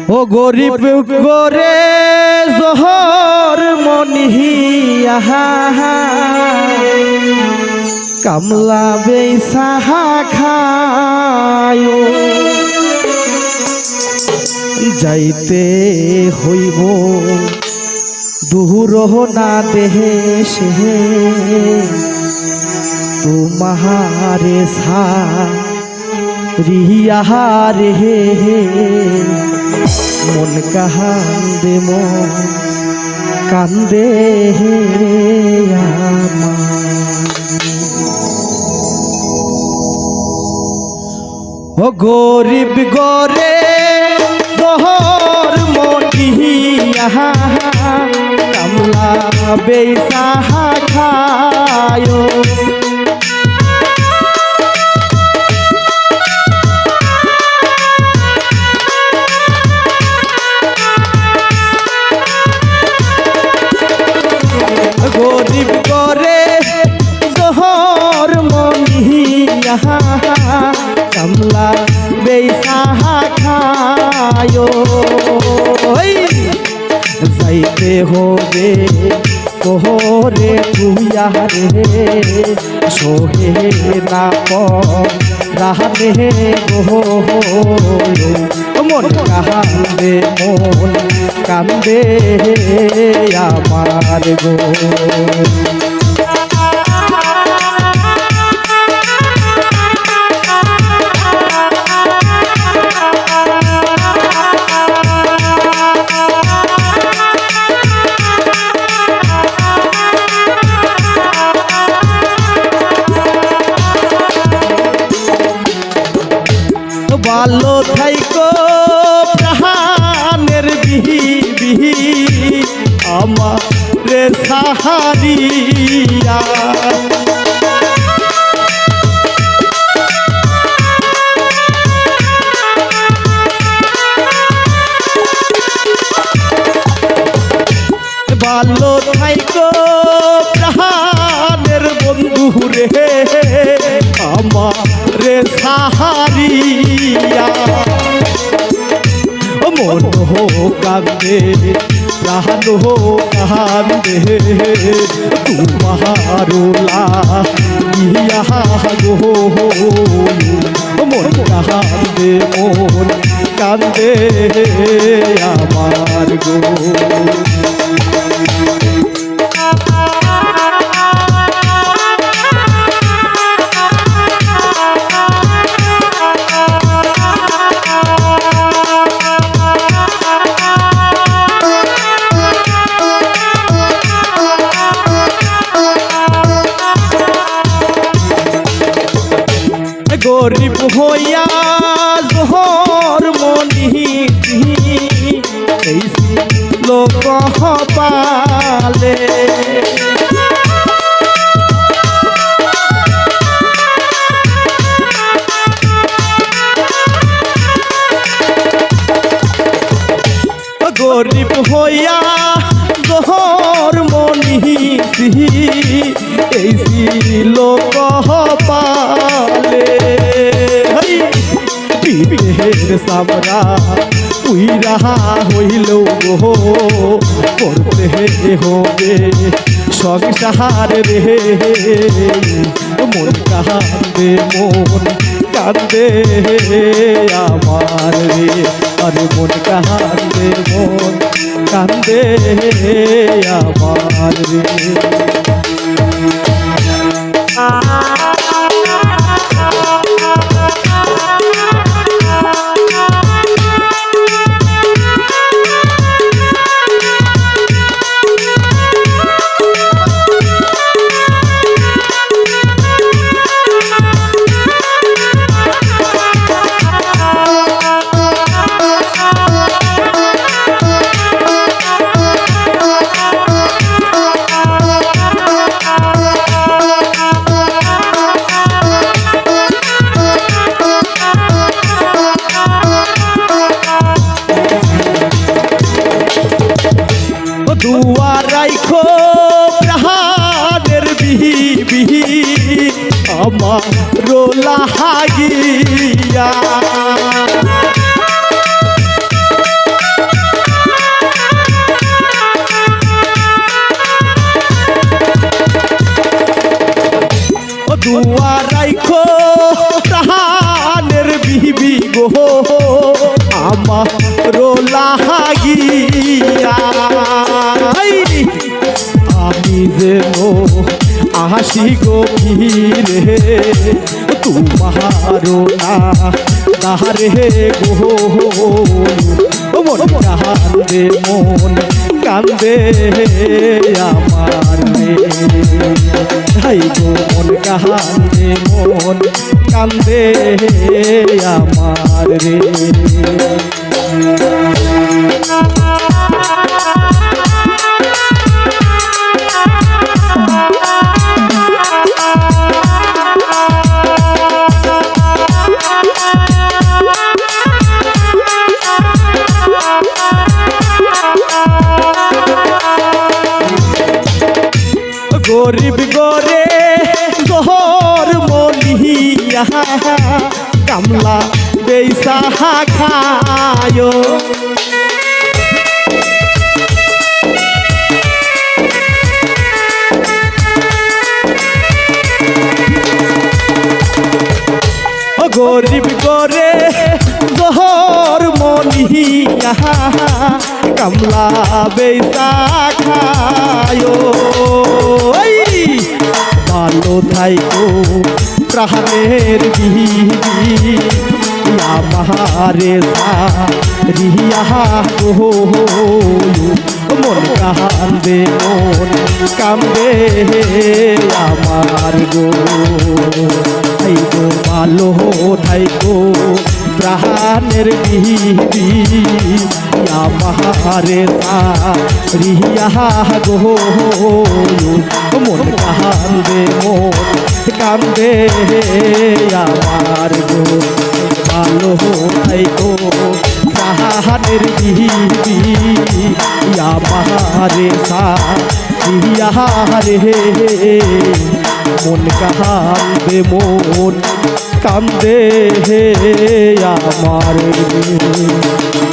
ও গরিব গোরে জোহর মনিহিয়া কামলা বেসাহা খায় যাইতে হইব দূর না দেশে তোমারে সারিয়া রে মন কান্দে মন কান্দে ও গরিব গরে জোহর মনিয়া কামলা বেসাহা খায় গরিব করে জোহর মনিয়া কামলা বেসাহা খায় যাইতে হবে কোহরে তুইয়া রে সোহে না রাহনে গো মন কান্দে মন কান্দে আমার গো ভালো থাইকো প্রাণের বিহি আমারে সাহারিয়া ভালো থাইকো প্রাণের বন্ধু রে আমারে সাহারিয়া মন হো কান্দে প্রাণ হো কান্দে তোমারো লাগিয়া গো মন কান্দে মন কান্দে আমার গো গরিব হইয়া জোহর মনি লোক পালে গরিব হইয়া জোহর মনি লোক পালে পিঠের সামরা তুই রাহা হইল গো করতে হবে সংসার রে মন কান্দে মন কান্দে আমার রে আরে মন কান্দে মন কান্দে আমার রে দুয়ার রাইখো প্রাণের বিহি আমার লাগিয়া আমার লাগিয়া আমি যেন আসি গভীরে তোমারও না তাহারে গো মন কান্দে মন কান্দে আমার রে হাই গো মন কান্দে মন কান্দে আমার রে গরিব গরে জোহর মলিয়া কামলা বেইসা খায় গরিব গরে জোহর মলিয়া কামলা বেইসা খায় ভালো থাইকো প্রাণের বিবি আমারে রিয়া গো মন কান্দে মন কান্দে আমার গো এই গো ভালো থাইকো প্রাণের বিবি আমারে রিয়া গো মন কান্দে মন কান্দে আমার গো ভালো থাইকো প্রাণের বিবি আমারে রিয়া রে মন কান্দে মন কান্দে আমার রে।